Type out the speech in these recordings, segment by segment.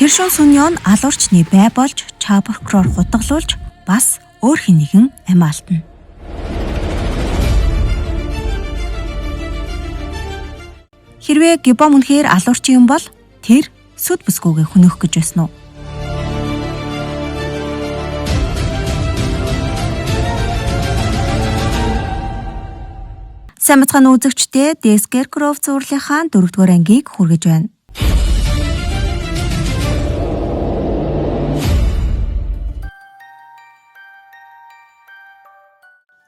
Тэршин Суньон алуурчны бай болж Ча прокурор хутгалуулж бас өөр хэн нэгэн амь алдна. Хэрвээ Гибом үнэхээр алуурчин юм бол тэр сүд бүсгүйгээ хөнөөх гэж байсан уу? Сайн мэцхан үзэгчдээ Дэскеркров зурлынхаа 4-р ангийг хүргэж байна.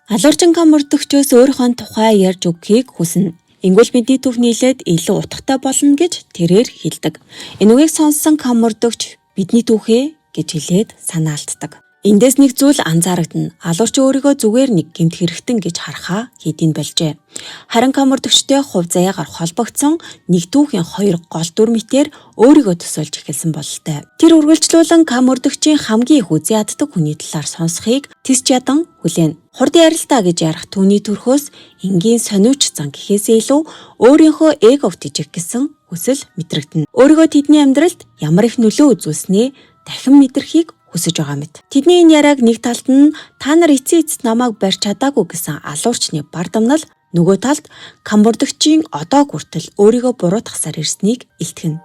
Алуурчин мөрдөгчөөс өөрийнхөө тухай ярьж өгөхийг хүснэ. Ингүүл бидний төв нийлээд илүү утгатай болно гэж тэрээр хэлдэг. Энэ үгийг сонссон мөрдөгч бидний түүхээ гэж хэлээд санаа алддаг. Эндээс нэг зүйл анзаарагдана. Алуурч өөрийгөө зүгээр нэг гэмт хэрэгтэн гэж харахаа хийдийн болжээ. Харин мөрдөгчтэй хувь заяагаар холбогдсон нэг түүхийн 2 гол дүрмээр өөрийгөө төсөөлж эхэлсэн бололтой. Тэр үргэлжлүүлэн мөрдөгчийн хамгийн их үзий яддаг хүний талаар сонсхийг тис чадан хүлээн. Хурд ярилтаа гэж ярих түүний төрхөөс энгийн сониуч зан гэхээсээ илүү өөрийнхөө эгов тижих гэсэн хүсэл мэдрэгдэнэ. Өөрийгөө тэдний амьдралд ямар их нөлөө үзүүлснээ дахин мэдрэхийг хүсэж байгаа мэт. Тэдний энэ яриаг нэг талд нь та нар эцэст намайг барьж чадаагүй гэсэн алуурчны бардамнал, нөгөө талд мөрдөгчийн одоо хүртэл өөрийгөө буруутгасаар ирснийг илтгэнэ.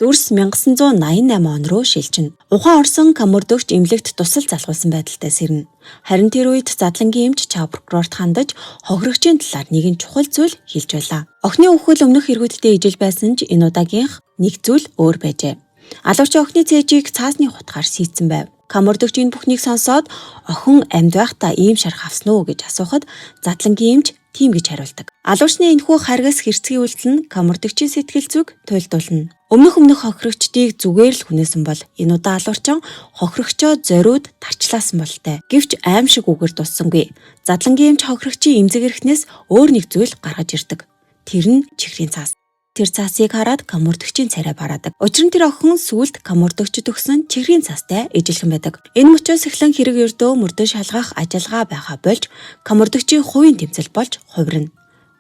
Дүрс 1988 он руу шилжинэ. Ухаан орсон мөрдөгч эмнэлэгт тусал залгуулсан байдалтай сэрнэ. Харин тэр үед задлангийн эмч Ча прокурорт хандаж хохирогчийн талаар нэгэн чухал зүйл хэлж байлаа. Охины үхэл өмнөх эргүүдтэй ижил байсан ч энэ удаагийнх нэг зүйл өөр байжээ. Алуурчин охины цээжийг цаасны хутгаар сийдсэн байв. Мөрдөгч энэ бүхнийг сонсоод охин амьд байхдаа ийм шарх авсан уу гэж асуухад задлангийн эмч тийм гэж хариулдаг. Алуурчны энэхүү харгас хэрцгий үйлдэл нь мөрдөгчийн сэтгэл зүг туйлдуулна. Өмнөх хохирогчдыг зүгээр л хүнээсэн бол энэ удаа алуурчин хохирогчоо зориуд тарчлаасан болтой. Гэвч аимшиг үгээр дуссангүй. Задлангийн эмч хохирогчийн эмзэг эрхнээс өөр нэг зүйл гаргаж ирдэг. Тэр нь чихрийн цаас. Тэр цаасыг хараад мөрдөгчийн царай бараадаг. Учир нь тэр охин сүлд мөрдөгчд өгсөн чихрийн цаастай ижилхэн байдаг. Энэ мөчөөс эхлэн хэрэг өрдөө мөрдөө шалгах ажиллагаа байгаа болж мөрдөгчийн хувийн тэмцэл болж хувирна.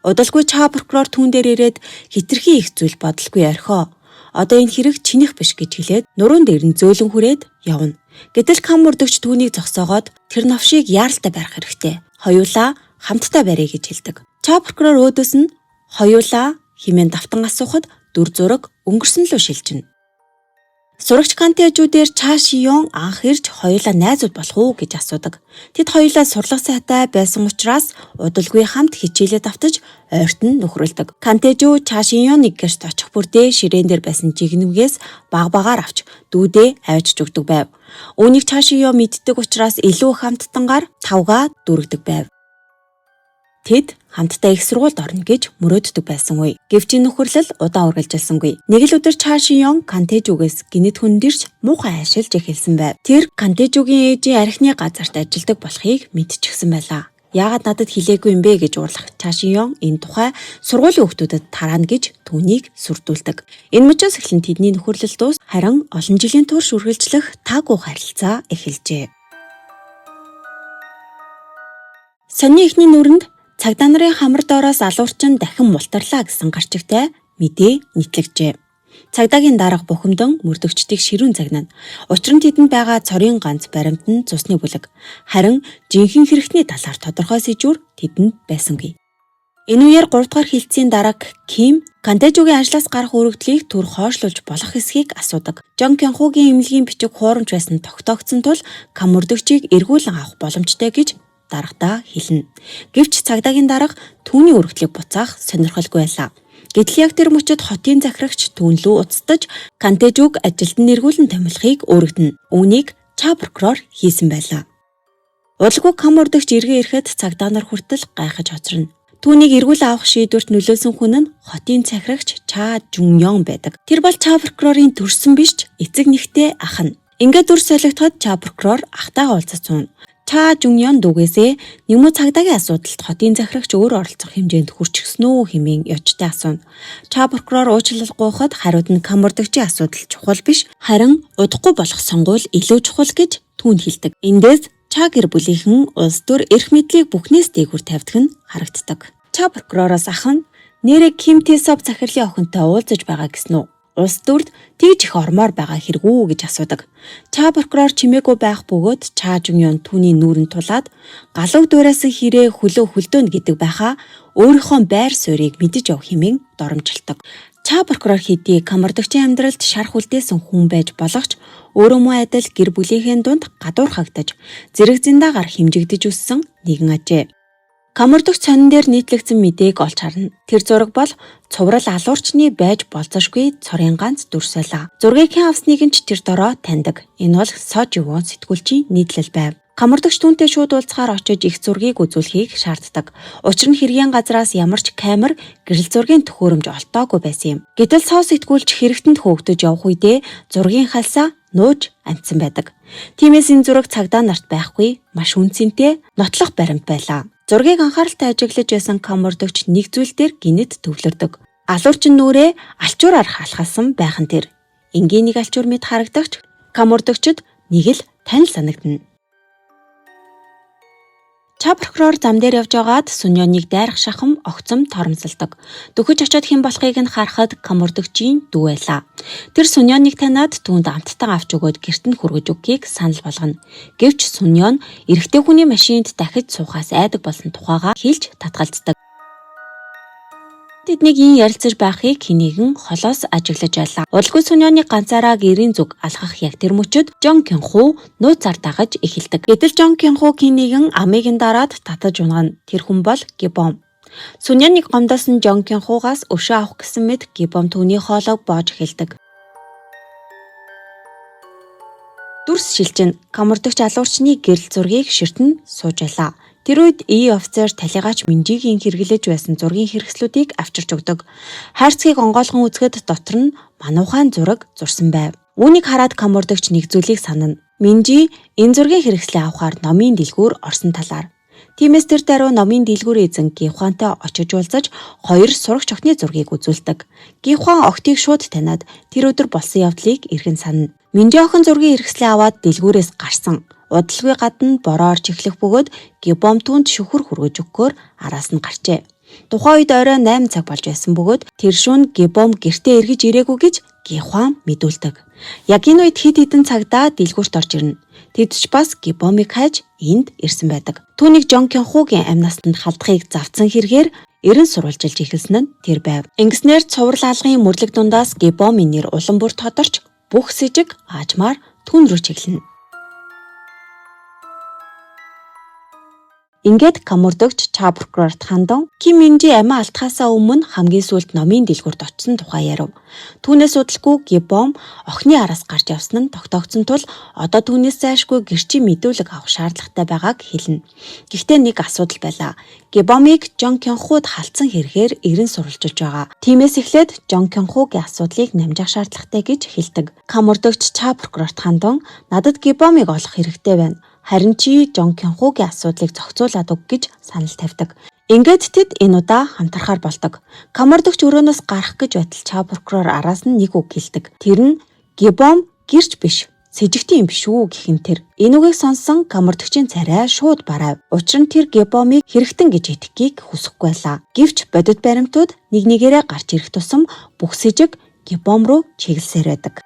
Удалгүй Ча прокурор түүн дээр ирээд хитрхи их зүйл бодлогүй орхио. Одоо энэ хэрэг чиних биш гэж хэлээд нуруунд дээр нь зөөлөн хүрээд явна. Гэтэл мөрдөгч түүнийг зогсоогоод тэр навшийг яаралтай барих хэрэгтэй. Хоёулаа хамтдаа барья гэж хэлдэг. Ча прокурор өөдөөс нь хоёулаа хэмээн давтан асуухад дүр зураг өнгөрсөн лөө шилжинэ. Сурагч Кантэжүүдээр Ча Шиён анх ирж хоёулаа найзууд болох уу гэж асуудаг. Тэд хоёулаа сурлага сайтай байсан учраас удалгүй хамт хичээлээ давтаж ойрт нь нөхрөлдөг. Кантэжүү Ча Шиёныг гэрт очих бүрдээ ширээн дээр байсан жигнэмгээс багаар авч дүүдээ авчиж өгдөг байв. Үүнийг Ча Шиён мэддэг учраас илүү хамттангаар тавгаа дүргдэг байв. Тэд хамтдаа их сургуульд орно гэж мөрөөддөг байсан үе. Гэвч нөхөрлөл удаан үргэлжилсэнгүй. Нэг л өдөр Ча Шиён Кантэжүүгээс гинэт хүндэрч муухай ашиглаж эхэлсэн байв. Тэр Кантэжүүгийн ээжийн архины газарт ажилладаг болохыг мэдчихсэн байлаа. Яагаад надад хэлээгүй юм бэ гэж уурлах Ча Шиён энэ тухай сургуулийн хүүхдүүдэд тараана гэж түүнийг сүрдүүлдэг. Энэ мөчөөс эхлэн тэдний нөхөрлөл дуус, харин олон жилийн турш үргэлжлэх таагүй харилцаа эхэлжээ. Сонин ихний нүрэнд цагдаа нарын хамар доороос алуурчин дахин мултарлаа гэсэн гарчигтай мэдээ нийтлэгжээ. Цагдаагийн дарга бухимдан мөрдөгчдийг ширүүн загнана. Учир нь тэдэнд байгаа цорын ганц баримт нь цусны бүлэг. Харин жинхэнэ хэрэгтний талаар тодорхой сэжүүр тэдэнд байсангүй. Энэ үеэр 3 дугаар хилцээний дарга Ким Кантэжүүгийн ажлаас гарах өргөдлийг түр хойшлуулж болох эсхийг асуудаг. Жон Кёнхугийн эмнэлгийн бичиг хуурамч байсан тогтоогдсон тул мөрдөгчийг эргүүлэн авах боломжтой гэж даргадаа хэлнэ. Гэвч цагдаагийн дарга түүний өргөдлийг буцаах сонирхолгүй байлаа. Гэтэл яг тэр мөчөд хотын захирагч түүн лүү уцтаж Кантэжүүг ажилд нь эргүүлэн томилохыг өргөднө. Үүнийг Ча прокурор хийсэн байлаа. Удалгүй мөрдөгч эргээ ирэхэд цагдаа нар хүртэл гайхаж хоцорно. Түүнийг эргүүлэн авах шийдвэрт нөлөөсөн хүн нь хотын захирагч Ча Жуньон байдаг. Тэр бол Ча прокурорын төрсөн биш эцэг нэгтэй ах нь. Ингээд дүр солигдоход Ча прокурор ахтайгаа уулзаж сууна. Ча Жуньон дүүгээсээ нэгмүү цагдаагийн асуудалд хотын захирагч өөр оролцох хэмжээнд хүрчихсэн үү хэмээн ёчтой асууна. Ча прокурор уучлал гуйхад хариуд нь мөрдөгчийн асуудал чухал биш, харин удахгүй болох сонгуул илүү чухал гэж түүнд хэлдэг. Эндээс Ча гэр бүлийнхэн улс төр эрх мэдлийг бүхнээс дээгүүр тавьдаг нь харагддаг. Ча прокуророос ах нь нэрээ Ким Тэ Соб захирлын охинтой уулзаж байгаа гэсэн үү? Улс дүрд тэгж их ормоор байгаа хэрэг үү гэж асуудаг. Ча прокурор чимээгүй байх бөгөөд Ча Жунён түүний нүүрэнд тулаад галуу дуурайсан хэрэг хөлдөөнө гэдэг байхаа өөрийнхөө байр суурийг мэдэж явах хэмээн доромжилдог. Ча прокурор хэдий камардагчийн амьдралд шарх үлдээсэн хүн байж болох ч өөрөө муу адил гэр бүлийнхээ дунд гадуур хагдаж зэрэг зиндаагаар хэмжигдэж өссөн нэгэн ажээ. Камардагч сонин дээр нийтлэгдсэн мэдээг олж харна. Тэр зураг бол цуврал алуурчны байж болзошгүй цорын ганц дүрс байлаа. Зургийг хэн авсныг нь ч тэр дороо таньдаг. Энэ бол Со Живон сэтгүүлчийн нийтлэл байв. Камардагч түүнтэй шууд уулзахаар очиж их зургийг үзүүлэхийг шаарддаг. Учир нь хэргийн газраас ямар ч камер гэрэл зургийн төхөөрөмж олтоогүй байсан юм. Гэтэл Со сэтгүүлч хэрэгтэнд хөөгдөж явах үедээ зургийн хальсаа нууж амтсан байдаг. Тиймээс энэ зураг цагдаа нарт байхгүй маш үнцэнтэй нотлох баримт байлаа. Зургийг анхааралтай ажиглаж байсан камардагч нэг зүйл дээр гинэт төвлөрдөг. Алуурчин нүрээ алчуураар хаалхалсан байх нь тэр. Энгийн нэг алчуур мэд харагдагч камардагчд нэг л танил санагдана. Ча прокурор зам дээр явж байгаад Суньоныг дайрах шахам огцом торомсолдог. Дөхөж очиод хэн болохыг нь харахад камардагчийн дүү байлаа. Тэр Суньоныг таниад түүнд амттайгаа авч өгөөд гэрт нь хүргэж өгөхийг санал болгоно. Гэвч Суньон эрэгтэй хүний машинд дахиж суухаас айдаг болсон тухайгаа хэлж татгалздаг. Тэднийг ин ярилцаж байхыг хинэгэн холоос ажиглаж байлаа. Удалгүй Суньоныг ганцаараа гэрийн зүг алхах яг тэр мөчөд Жон Кёнху нууцаар дагаж эхэлдэг. Гэтэл Жон Кёнху хинэгэн амийг нь дараад татаж унгана. Тэр хүн бол Гибом. Суньоныг гомдоосон Жон Кёнхугаас өшөө авах гэсэн мэт Гибом түүний хоолойг боож эхэлдэг. Дүрс шилжин камардагч алуурчны гэрэл зургийг ширтэн сууж байлаа. Тэр үед офицер талигаач Минжигийн хэрэглэж байсан зургийн хэрэгслүүдийг авчирч өгдөг. Хайрцгийг онгойлгон үзэхэд дотор нь мануухан зураг зурсан байв. Үүнийг хараад камардагч нэг зүйлийг санана. Минжи энэ зургийн хэрэгслээ авахар номын дэлгүүр орсон талаар. Тиймээс тэр даруй номын дэлгүүр эзэн Гихуантай очиж уулзаж хоёр сурагч охины зургийг үзүүлдэг. Гихуан охтыг шууд таниад тэр өдөр болсон явдлыг эргэн санана. Минжи охин зургийн хэрэгслээ аваад дэлгүүрээс гарсан. Удалгүй гадна бороо орж эхлэх бөгөөд Гибом түүнд шүхэр хүргэж өгөхөөр араас нь гарчээ. Тухайн үед орой 8 цаг болж байсан бөгөөд тэр шөнө Гибом гэртээ эргэж ирээгүй гэж Гихуан мэдүүлдэг. Яг энэ үед хэд хэдэн цагдаа дэлгүүрт орж ирнэ. Тэд ч бас Гибомыг хайж энд ирсэн байдаг. Түүнийг Жон Кёнхугийн амь настанд халдахыг завдсан хэрэгээр эрен сурвалжилж эхэлсэн нь тэр байв. Ингэснээр цуврал алгын мөрлөг дундаас Гибомын нэр улам бүр тодорч бүх сэжиг аажмаар түн рүү чиглэнэ. Ингээд камардагч Ча прокурорт хандан Ким Минжи амиа алдахаасаа өмнө хамгийн сүүлд номын дэлгүүрт очсон тухай ярив. Түүнээс удалгүй Гибом охины араас гарч явсан нь тогтоогдсон тул одоо түүнээс зайшгүй гэрчийн мэдүүлэг авах шаардлагатай байгааг хэлнэ. Гэхдээ нэг асуудал байлаа. Гибомыг Жон Кёнхуд халдсан хэрэгээр эрен сурвалжилж байгаа. Тиймээс эхлээд Жон Кёнхугийн асуудлыг намжих шаардлагатай гэж хэлдэг. Камардагч Ча прокурорт хандан надад Гибомыг олох хэрэгтэй байна. Харин чи Жон Кёнхугийн асуудлыг зохицуулаад өг гэж санал тавьдаг. Ингээд тэд энэ удаа хамтрахаар болдог. Камардагч өрөөнөөс гарах гэж байтал Ча прокурор араас нь нэг үг хэлдэг. Тэр нь Гибом гэрч биш, сэжигтэн юм биш үү гэх юм тэр. Энэ үгийг сонссон камардагчийн царай шууд барайв. Учир нь тэр Гибомыг хэрэгтэн гэж итгэхийг хүсэхгүй байлаа. Гэвч бодит баримтууд нэг нэгээрээ гарч ирэх тусам бүх сэжиг Гибом руу чиглэлсээр байдаг.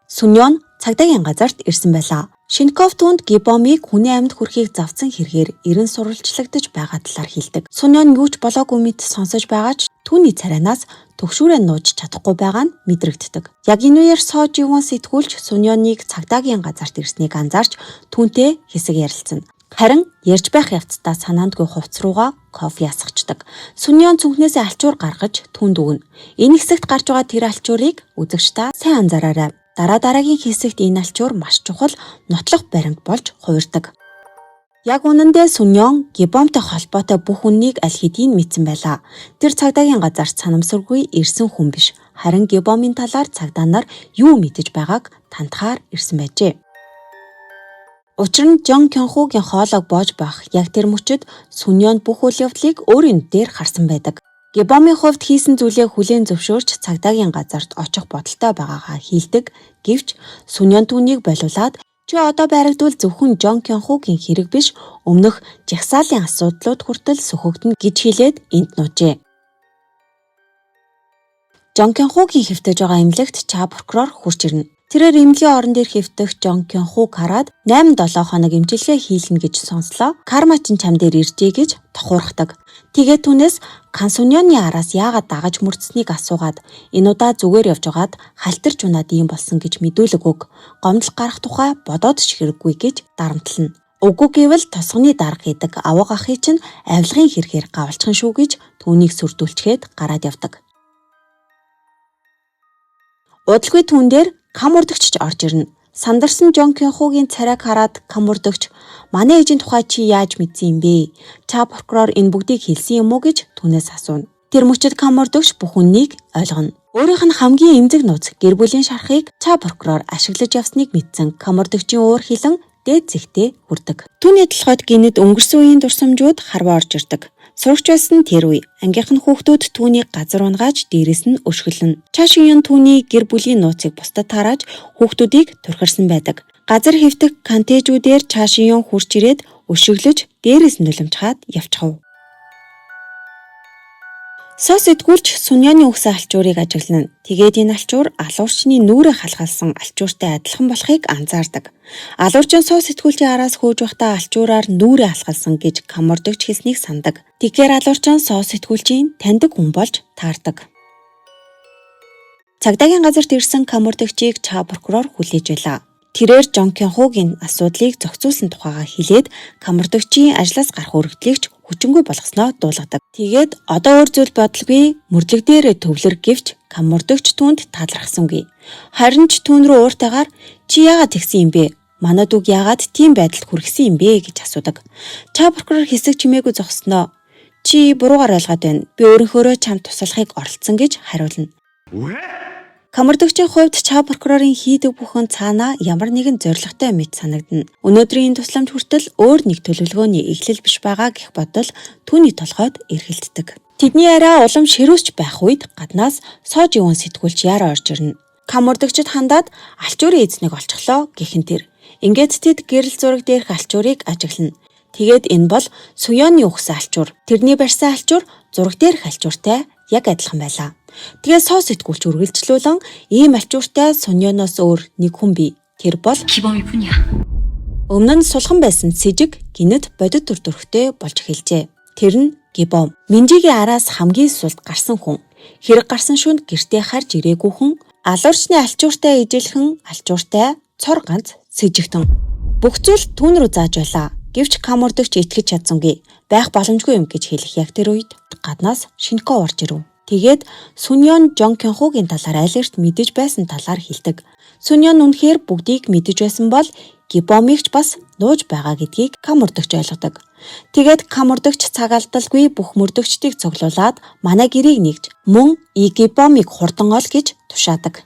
Суньон цагдаагийн газарт ирсэн байлаа. Шинков түүнд Гибомыг хүний амьд хүрэхийг завдсан хэрэгээр эрен сурвалжлагдаж байгаа талаар хэлдэг. Суньон юу ч болоогүй мэт сонсож байгаа ч түүний царайнаас төгшүүрээ нууж чадахгүй байгаа нь мэдрэгддэг. Яг энэ үеэр Со Живон сэтгүүлч Суньоныг цагдаагийн газарт ирснийг анзаарч түүнтэй хэсэг ярилцсан. Харин ярьж байх явцдаа санаандгүй хувцс руугаа кофе ясгачдаг. Суньон цүнхнээсээ алчуур гаргаж түүнд өгнө. Энэ хэсэгт гарч байгаа тэр алчуурыг үзэгч та сайн анзаараарай. Дараагийн хэсэгт энэ алчуур маш чухал нотлох баримт болж хувирдаг. Яг үнэндээ Суньон Гибомтой холбоотой бүх үннийг аль хэдийн мэдсэн байлаа. Тэр цагдаагийн газарт санамсаргүй ирсэн хүн биш. Харин Гибомын талаар цагдаа нар юу мэдэж байгааг тантахаар ирсэн байжээ. Учир нь Жон Кёнхугийн хоолойг боож байх яг тэр мөчөд Суньон бүх үйл явдлыг өөрийн дээр харсан байдаг. Гибомын хувьд хийсэн зүйлээ хүлээн зөвшөөрч цагдаагийн газарт очих бодолтой байгаагаа хэлдэг. Гэвч Суньон түүнийг болиулаад чи одоо байрагдвал зөвхөн Жон Кёнхугийн хэрэг биш өмнөх жагсаалын асуудлууд хүртэл сөхөгдөнө гэж хэлээд энд нуужээ. Жон Кёнхугийн хэвтэж байгаа эмнэлэгт Ча прокурор хурж ирнэ. Тэрээр эмнэлгийн орон дээр хэвтэх Жон Кёнхуг хараад 8-7 хоног эмчилгээ хийлнэ гэж сонслоо. Карма чин чам дээр иржээ гэж тохуурхдаг. Тэгээд түүнээс Кан Суньоны араас яагаад дагаж мөрдсөнийг асуугаад энэ удаа зүгээр явж байгаад халтарч унаад ийм болсон гэж мэдүүлэг өг. Гомдол гарах тухай бодоод ч хэрэггүй гэж дарамтлана. Үгүй гэвэл тосгоны дарга хийдэг аваг ахыг чинь авилгын хэрэгээр гавалчхан шүү гэж түүнийг сүрдүүлчихэд гараад явдаг. Удалгүй түүн дээр Кам урдагч орж ирнэ. Сандарсан Жон Кёнхугийн царайг хараад Кам урдагч манай ээжийн тухай чи яаж мэдсэн юм бэ? Ча прокурор энэ бүгдийг хэлсэн юм уу гэж түүнээс асууна. Тэр мөчид Кам урдагч бүх үннийг ойлгоно. Өөрийнх нь хамгийн эмзэг нууц гэр бүлийн шархыг Ча прокурор ашиглаж явсныг мэдсэн Кам урдагчийн уур хилэн дээд зэгтээ хүрдэг. Түүний толгойд гинэд өнгөрсөн үеийн дурсамжууд харваа орж ирдэг. Сурагч байсан тэр үе ангийнх нь хүүхдүүд түүнийг газар унгааж дээрэс нь өшгөлнө. Ча Шиньон түүний гэр бүлийн нууцыг бусдад тарааж хүүхдүүдийг турхирсан байдаг. Газар хэвтэх кантежүүдээр Ча Шиньон хурж ирээд өшөглөж дээрэс нь нулимчхаад явчихав. Сос сэтгүүлч Суньоны үхсэн алчуурыг ажиглана. Тэгээд энэ алчуур алуурчны нүрээ халгаалсан алчууртай адилхан болохыг анзаардаг. Алуурчин сос сэтгүүлчийн араас хөөж байхдаа алчуураар нүрээ халгаалсан гэж Кам урдагч хэлснийг сандаг. Тэгэхээр алуурчин сос сэтгүүлчийн таньдаг хүн болж таардаг. Цагдаагийн газарт ирсэн Кам урдагчийг Ча прокурор хүлээж байлаа. Тэрээр Жон Кёнхугийн асуудлыг зохицуулсан тухайга хэлээд Кам урдагчийн ажлаас гарах өргөдлөгч хүчингүй болгосноо дуулгадаг. Тэгээд одоо өөр зүйл бодлого мөрлөг дээр төвлөр гэвч Кам урдагч түүнд таалрахсангүй. Харин ч түүн рүү ууртайгаар чи яагаад тэгсэн юм бэ? Манад үг яагаад тийм байдалд хүргэсэн юм бэ гэж асуудаг. Ча прокурор хэсэг чимээгүй зогсноо. Чи буруугаар ойлгоод байна. Би өөрийнхөөрөө чамд туслахыг оролцсон гэж хариулна. Кам урдагчийн хувьд Ча прокурорын хийдэг бүхэн цаанаа ямар нэгэн зоригтой мэт санагдана. Өнөөдрийн тусламж хүртэл өөр нэг төлөвлөгөөний эхлэл биш байгаа гэх бодол түүний толгойд эргэлддэг. Тэдний арай улам ширүүсч байх үед гаднаас Сож Иван сэтгүүлч Яра орж ирнэ. Кам урдагчид хандаад алчуурын эзнийг олчихлоо гэхэн тэр. Ингээд тэд гэрэл зураг дээрх алчуурыг ажиглана. Тэгээд энэ бол Суньоны үхсэн алчуур. Тэрний барьсан алчуур зураг дээрх алчууртай яг адилхан байлаа. Тэгээд сос сэтгүүлч үргэлжлүүлэн ийм алчууртай Суньоноос өөр нэг хүн бий. Тэр бол 기범이뿐이야. өмнө нь сулхан байсан сэжиг гинэд бодит төр төрхтэй болж эхэлжээ. Тэр нь Гибом. Минжигийн араас хамгийн сулд гарсан хүн. Хэрэг гарсан шүнд гэртээ харж ирээгүй хүн. Алуурчны алчууртай ижилхэн алчууртай цор ганц сэжигтэн. Бүх зүйл түүн рүү зааж байлаа. Гэвч Кам урдагч итгэж чадсангүй. Байх боломжгүй юм гэж хэлэх яг тэр үед гаднаас Шинко орж ирэв. Тэгээд Суньон Жон Кёнхугийн талаар алерт мэдэж байсан талаар хэлдэг. Суньон үнэхээр бүгдийг мэдэж байсан бол Гибомыг ч бас нууж байгаа гэдгийг Кам урдагч ойлгодог. Тэгээд Кам урдагч цаг алдалгүй бүх мөрдөгчдийг цуглуулад манай гэрийг нэгж мөн Гибомыг хурдан ол гэж тушаадаг.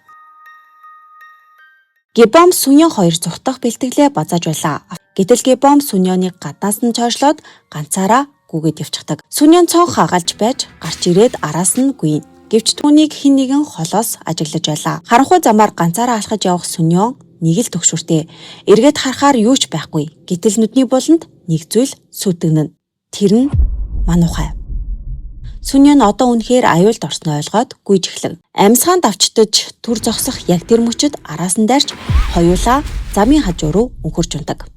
Гибом Суньон хоёр зүхтах бэлтгэлээ базааж байлаа. Гэтэл Гибом Суньоныг гаднаас нь цоошлоод ганцаараа гүгээд явчихдаг. Суньон цонх хагалж байж гарч ирээд араас нь гүйн. Гэвч түүнийг хэн нэгэн холоос ажиглаж байлаа. Харанхуй замаар ганцаараа алхаж явах Суньон нэг л төгшүртэй. Эргээд харахаар юу ч байхгүй. Гэтэл нүдний буланд нэг зүйл сүтгэнэн. Тэр нь манухай. Суньон одоо үнэхээр аюулд орсноо ойлгоод гүйж эхлэв. Амьсгаан давчдаж түр зогсох яг тэр мөчөд араас нь дайрч хоёулаа замын хажуу руу өнхөрч ундаг.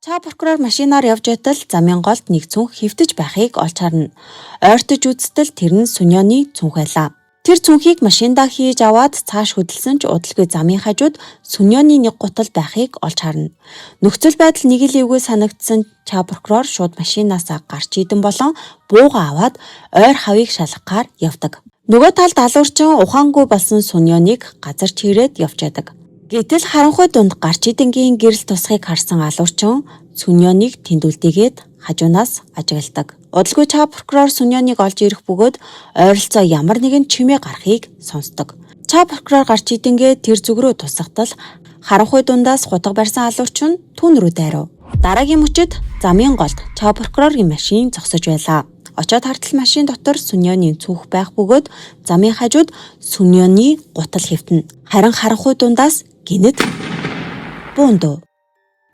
Ча прокурор машинаар явж байтал замын голд нэг цүнх хэвтэж байхыг олж харна. Ойртож үзтэл тэр нь Суньоны цүнх байлаа. Тэр цүнхийг машиндаа хийж аваад цааш хөдөлсөн ч удалгүй замын хажууд Суньоны нэг гутал байхыг олж харна. Нөхцөл байдал нэг л эвгүй санагдсан Ча прокурор шууд машинаасаа гарч идэн болон бууга аваад ойр хавийг шалгахаар явдаг. Нөгөө талд алуурчин ухаангүй болсон Суньоныг газар чирээд явж байдаг. Гэтэл харанхуй дунд гарч идэнгийн гэрэл тусахыг харсан алуурчин Суньоныг тэндүүлдэггээд хажуунаас ажигладаг. Удалгүй Ча прокурор Суньоныг олж ирэх бөгөөд ойролцоо ямар нэгэн чимээ гарахыг сонсдог. Ча прокурор гарч идэнгээ тэр зүг рүү тусахтал харанхуй дундаас хутга барьсан алуурчин түүн рүү дайрав. Дараагийн мөчид замын голд Ча прокурорын машин зогсож байлаа. Очоод хартал машин дотор Суньоны цүнх байх бөгөөд замын хажууд Суньоны гутал хэвтэнэ. Харин харанхуй дундаас гинэд буундуу.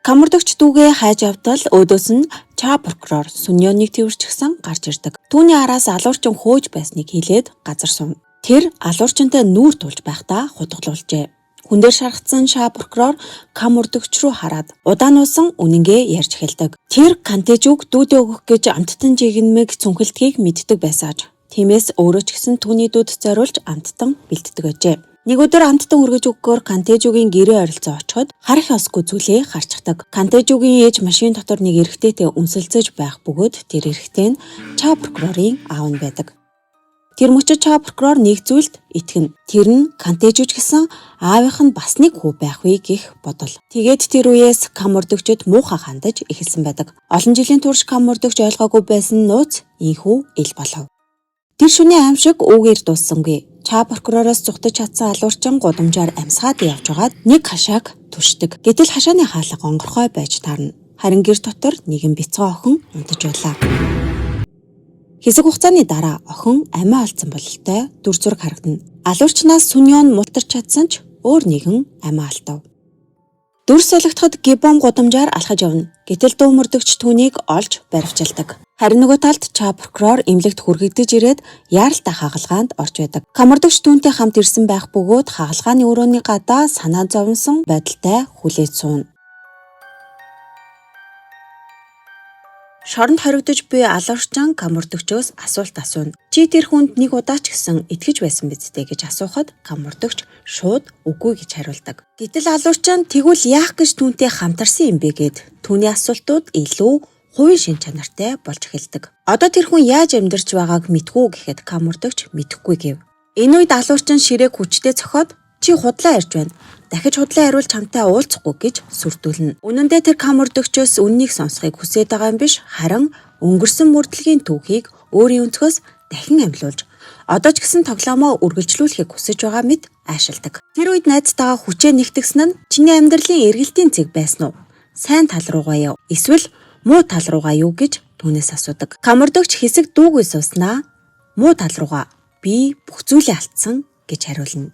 Кам урдагч дүүгээ хайж явдал өөдөөс нь Ча прокурор Суньоныг тэрвэрчгсэн гарч ирдэг. Түүний араас алуурчин хөөж байсныг хэлээд газар сууна. Тэр алуурчинтай нүүр тулж байхдаа хутгалуулжээ. Хүн дээр шаргацсан ша прокурор Кам мөрдөгч рүү хараад удаануусан үнэнгээ ярьж эхэлдэг. Тэр Кантежуг дүүдээ өгөх гэж амттан жигнэмэг цүнхэлтгийг мэддэг байсааж. Тиймээс өөрөө ч гэсэн түүний дүүд зориулж амттан бэлддэг ажээ. Нэг өдөр амттан үргэж өгөхөөр Кантежугийн гэрээ ойролцоо очиход харах ёсгүй зүйлээ харцдаг. Кантежугийн ээж машин дотор нэг эрэгтэйтэй үнсэлцэж байх бөгөөд тэр эрэгтэй нь Ча прокурорын аав нь байдаг. Тэр мөчөд Ча прокурор нэг зүйлд итгэнэ. Тэр нь Кантежуч гэсэн аавынх нь бас нэг хүү байх вэ гэх бодол. Тэгээд тэр үеэс Кам мөрдөгчөд муухай хандаж эхэлсэн байдаг. Олон жилийн турш Кам мөрдөгч ойлгоогүй байсан нууц ийхүү ил болов. Тэр шөнийн аимшиг үгээр дууссангүй. Ча прокуророос зүхтэж чадсан алуурчин гудамжаар амьсгаад явж байгаад нэг хашааг түшдэг. Гэтэл хашааны хаалга онгорхой байж таарна. Харин гэр дотор нэгэн бяцхан охин унтаж байлаа. Хэсэг хугацааны дараа охин амиа алдсан бололтой дүр зураг харагдана. Алуурчнаас сүньон мултарч чадсан ч өөр нэгэн амиа алдав. Дүр солигдоход гибом гудамжаар алхаж явна. Гэтэл дуу мөрдөгч түүнийг олж баривчилдаг. Харин нөгөө талд Ча прокурор эмнэлэгт хүргэгдэж ирээд яаралтай хагалгаанд орж байдаг. Кам мөрдөгч түүнтэй хамт ирсэн байх бөгөөд хагалгааны өрөөний гадаа санаа зовсон байдалтай хүлээж сууна. Шоронд хоригдож буй алуурчин Кам мөрдөгчөөс асуулт асууна. Чи тэр хүнд нэг удаа ч гэсэн итгэж байсан биз дээ гэж асуухад Кам мөрдөгч шууд үгүй гэж хариулдаг. Гэтэл алуурчин тэгвэл яах гэж түүнтэй хамтарсан юм бэ гэд түүний асуултууд илүү хувийн шин чанартай болж эхэлдэг. Одоо тэр хүн яаж амьдарч байгааг мэдгүй гэхэд Кам мөрдөгч мэдэхгүй гэв. Энэ үед алуурчин ширээг хүчтэй цохоод чи худлаа ярьж байна. Дахиж худлаа хариулж хамтаа уулзахгүй гэж сүрдүүлнэ. Үнэн дээр тэр Кам мөрдөгчөөс үннийг сонсохыг хүсээд байгаа юм биш, харин өнгөрсөн мөрдлөгийн түүхийг өөрийн өнцгөөс дахин амьлуулж одоо ч гэсэн тоглоомоо үргэлжлүүлэхийг хүсэж байгаа мэт айшилдаг. Тэр үед найзтайгаа хүчээ нэгтгсэн нь чиний амьдралын эргэлтийн цэг байсан уу? Сайн тал руугаа яв. Эсвэл муу тал руугаа юу гэж түүнээс асуудаг. Кам мөрдөгч хэсэг дуугүй сууснаа муу тал руугаа би бүх зүйлээ алдсан гэж хариулна.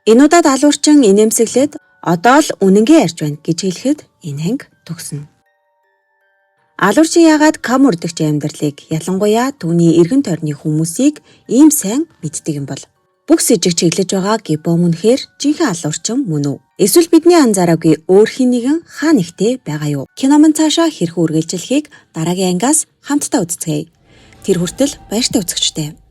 Энэ удаад алуурчин инээмсэглээд одоо л үнэнгээ ярьж байна гэж хэлэхэд энэ анги төгснө. Алуурчин яагаад Кам мөрдөгчийн амьдралыг ялангуяа түүний эргэн тойрны хүмүүсийг ийм сайн мэддэг юм бол? Бүх сэжиг чиглэж байгаа гибом үнэхээр жинхэнэ алуурчин мөн үү? Эсвэл бидний анзаараагүй өөр хин нэгэн хаа нэгтээ байгаа юу? Киномон цаашаа хэрхэн үргэлжилэхийг дараагийн ангиас хамтдаа үзцгээе. Тэр хүртэл баяртай үзэгчтэй.